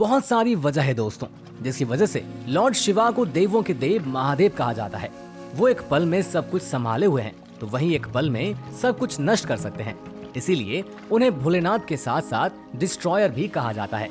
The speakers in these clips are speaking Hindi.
बहुत सारी वजह है दोस्तों, जिसकी वजह से लॉर्ड शिवा को देवों के देव महादेव कहा जाता है। वो एक पल में सब कुछ संभाले हुए हैं, तो वहीं एक पल में सब कुछ नष्ट कर सकते हैं। इसीलिए उन्हें भोलेनाथ के साथ साथ डिस्ट्रॉयर भी कहा जाता है।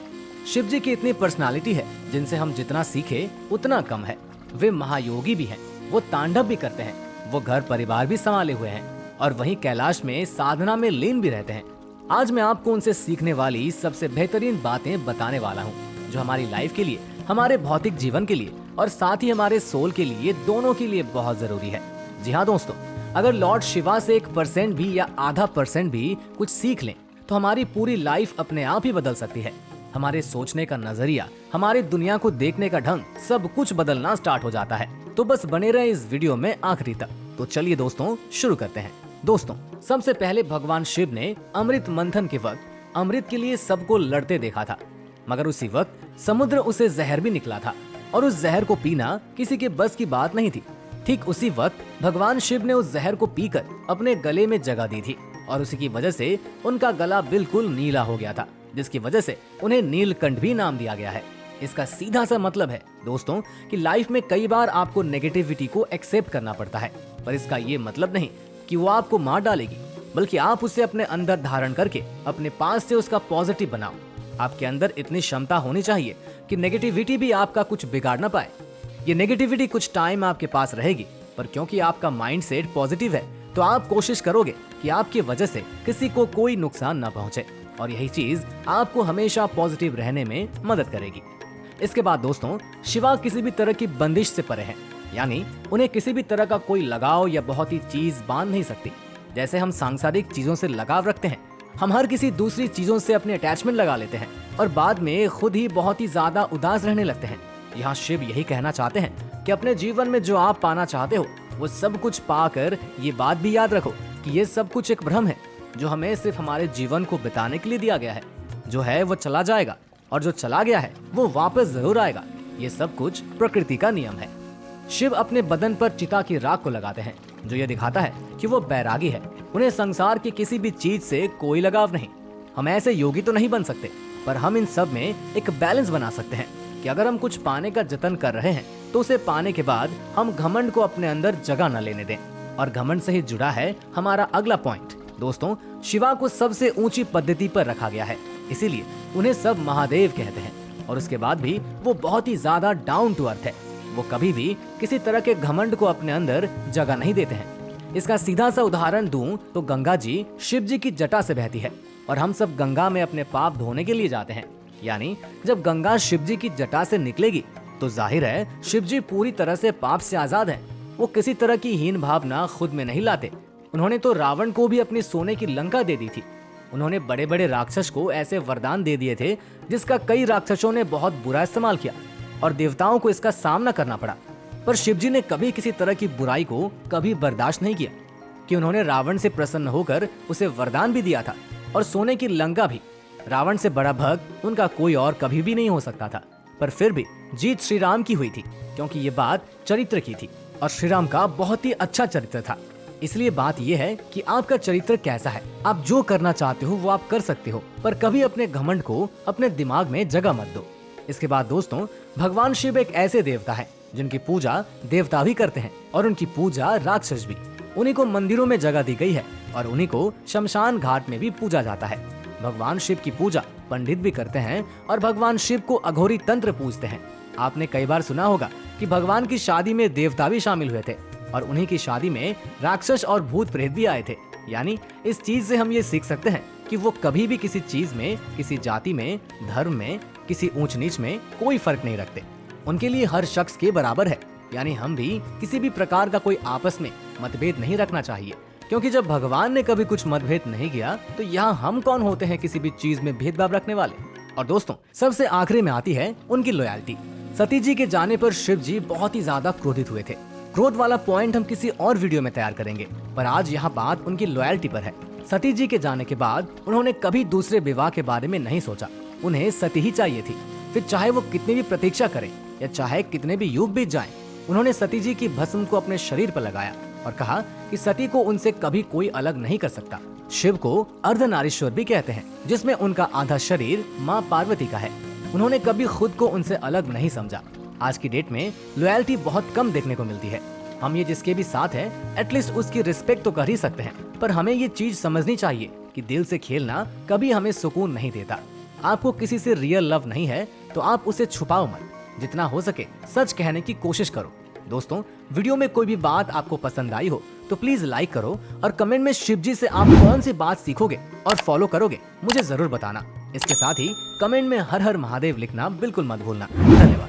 शिव जी की इतनी पर्सनालिटी है जिनसे हम जितना सीखे उतना कम है। वे महायोगी भी हैं, वो तांडव भी करते हैं, वो घर परिवार भी संभाले हुए हैं और वहीं कैलाश में साधना में लीन भी रहते हैं। आज मैं आपको उनसे सीखने वाली सबसे बेहतरीन बातें बताने वाला हूँ, जो हमारी लाइफ के लिए, हमारे भौतिक जीवन के लिए और साथ ही हमारे सोल के लिए, दोनों के लिए बहुत जरूरी है। जी हाँ दोस्तों, अगर लॉर्ड शिवा से 1% भी या आधा % भी कुछ सीख लें तो हमारी पूरी लाइफ अपने आप ही बदल सकती है। हमारे सोचने का नजरिया, हमारी दुनिया को देखने का ढंग, सब कुछ बदलना स्टार्ट हो जाता है। तो बस बने रहे इस वीडियो में आखिरी तक। तो चलिए दोस्तों शुरू करते हैं। दोस्तों, सबसे पहले भगवान शिव ने अमृत मंथन के वक्त अमृत के लिए सबको लड़ते देखा था, मगर उसी वक्त समुद्र उसे जहर भी निकला था और उस जहर को पीना किसी के बस की बात नहीं थी। ठीक उसी वक्त भगवान शिव ने उस जहर को पीकर अपने गले में जगह दी थी और उसी की वजह से उनका गला बिल्कुल नीला हो गया था, जिसकी वजह से उन्हें नीलकंठ भी नाम दिया गया है। इसका सीधा सा मतलब है दोस्तों कि लाइफ में कई बार आपको नेगेटिविटी को एक्सेप्ट करना पड़ता है, पर इसका ये मतलब नहीं कि वो आपको मार डालेगी, बल्कि आप उसे अपने अंदर धारण करके अपने पास से उसका पॉजिटिव बनाओ। आपके अंदर इतनी क्षमता होनी चाहिए कि नेगेटिविटी भी आपका कुछ बिगाड़ ना पाए। ये नेगेटिविटी कुछ टाइम आपके पास रहेगी, पर क्योंकि आपका माइंडसेट पॉजिटिव है तो आप कोशिश करोगे कि आपकी वजह से किसी को कोई नुकसान न पहुंचे, और यही चीज आपको हमेशा पॉजिटिव रहने में मदद करेगी। इसके बाद दोस्तों, शिवा किसी भी तरह की बंदिश से परे हैं, यानी उन्हें किसी भी तरह का कोई लगाव या बहुत ही चीज बांध नहीं सकती। जैसे हम सांसारिक चीजों से लगाव रखते हैं, हम हर किसी दूसरी चीजों से अपने अटैचमेंट लगा लेते हैं और बाद में खुद ही बहुत ही ज्यादा उदास रहने लगते हैं। यहाँ शिव यही कहना चाहते हैं कि अपने जीवन में जो आप पाना चाहते हो वो सब कुछ पाकर ये बात भी याद रखो कि ये सब कुछ एक भ्रम है, जो हमें सिर्फ हमारे जीवन को बिताने के लिए दिया गया है। जो है वो चला जाएगा और जो चला गया है वो वापस जरूर आएगा। ये सब कुछ प्रकृति का नियम है। शिव अपने बदन पर चिता की राख को लगाते हैं, जो ये दिखाता है कि वो बैरागी है। उन्हें संसार की किसी भी चीज से कोई लगाव नहीं। हम ऐसे योगी तो नहीं बन सकते, पर हम इन सब में एक बैलेंस बना सकते हैं कि अगर हम कुछ पाने का जतन कर रहे हैं तो उसे पाने के बाद हम घमंड को अपने अंदर जगह न लेने दें। और घमंड से ही जुड़ा है हमारा अगला पॉइंट। दोस्तों, शिवा को सबसे ऊंची पद्धति पर रखा गया है, इसीलिए उन्हें सब महादेव कहते हैं। और उसके बाद भी वो बहुत ही ज्यादा डाउन टू अर्थ है। वो कभी भी किसी तरह के घमंड को अपने अंदर जगह नहीं देते हैं। इसका सीधा सा उदाहरण दूं तो गंगा जी शिव जी की जटा से बहती है और हम सब गंगा में अपने पाप धोने के लिए जाते हैं। यानी जब गंगा शिव जी की जटा से निकलेगी तो जाहिर है शिव जी पूरी तरह से पाप से आजाद हैं। वो किसी तरह की हीन भावना खुद में नहीं लाते। उन्होंने तो रावण को भी अपनी सोने की लंका दे दी थी। उन्होंने बड़े बड़े राक्षस को ऐसे वरदान दे दिए थे जिसका कई राक्षसों ने बहुत बुरा इस्तेमाल किया और देवताओं को इसका सामना करना पड़ा। पर शिवजी ने कभी किसी तरह की बुराई को कभी बर्दाश्त नहीं किया कि उन्होंने रावण से प्रसन्न होकर उसे वरदान भी दिया था और सोने की लंका भी। रावण से बड़ा भक्त उनका कोई और कभी भी नहीं हो सकता था, पर फिर भी जीत श्री राम की हुई थी, क्योंकि ये बात चरित्र की थी और श्री राम का बहुत ही अच्छा चरित्र था। इसलिए बात यह है कि आपका चरित्र कैसा है। आप जो करना चाहते हो वो आप कर सकते हो, पर कभी अपने घमंड को अपने दिमाग में जगह मत दो। इसके बाद दोस्तों, भगवान शिव एक ऐसे देवता है जिनकी पूजा देवता भी करते हैं और उनकी पूजा राक्षस भी। उन्हीं को मंदिरों में जगह दी गई है और उन्हीं को शमशान घाट में भी पूजा जाता है। भगवान शिव की पूजा पंडित भी करते हैं और भगवान शिव को अघोरी तंत्र पूजते हैं। आपने कई बार सुना होगा कि भगवान की शादी में देवता भी शामिल हुए थे और उन्हीं की शादी में राक्षस और भूत प्रेत भी आए थे। यानी इस चीज से हम ये सीख सकते हैं कि वो कभी भी किसी चीज में, किसी जाति में, धर्म में, किसी ऊंच नीच में कोई फर्क नहीं रखते। उनके लिए हर शख्स के बराबर है। यानी हम भी किसी भी प्रकार का कोई आपस में मतभेद नहीं रखना चाहिए, क्योंकि जब भगवान ने कभी कुछ मतभेद नहीं किया तो यहाँ हम कौन होते हैं किसी भी चीज में भेदभाव रखने वाले। और दोस्तों, सबसे आखिरी में आती है उनकी लॉयल्टी। सती जी के जाने पर शिव जी बहुत ही ज्यादा क्रोधित हुए थे। क्रोध वाला पॉइंट हम किसी और वीडियो में तैयार करेंगे, पर आज यहाँ बात उनकी लॉयल्टी पर है। सती जी के जाने के बाद उन्होंने कभी दूसरे विवाह के बारे में नहीं सोचा। उन्हें सती ही चाहिए थी, फिर चाहे वो कितनी भी प्रतीक्षा करें या चाहे कितने भी युग बीत जाएं। उन्होंने सती जी की भस्म को अपने शरीर पर लगाया और कहा कि सती को उनसे कभी कोई अलग नहीं कर सकता। शिव को अर्धनारीश्वर भी कहते हैं, जिसमें उनका आधा शरीर माँ पार्वती का है। उन्होंने कभी खुद को उनसे अलग नहीं समझा। आज की डेट में लॉयल्टी बहुत कम देखने को मिलती है। हम ये जिसके भी साथ है एटलीस्ट उसकी रिस्पेक्ट तो कर ही सकते हैं, पर हमें ये चीज समझनी चाहिए कि दिल से खेलना कभी हमें सुकून नहीं देता। आपको किसी से रियल लव नहीं है तो आप उसे छुपाओ मत, जितना हो सके सच कहने की कोशिश करो। दोस्तों, वीडियो में कोई भी बात आपको पसंद आई हो तो प्लीज लाइक करो और कमेंट में शिव जी से आप कौन सी बात सीखोगे और फॉलो करोगे मुझे जरूर बताना। इसके साथ ही कमेंट में हर हर महादेव लिखना बिल्कुल मत भूलना। धन्यवाद।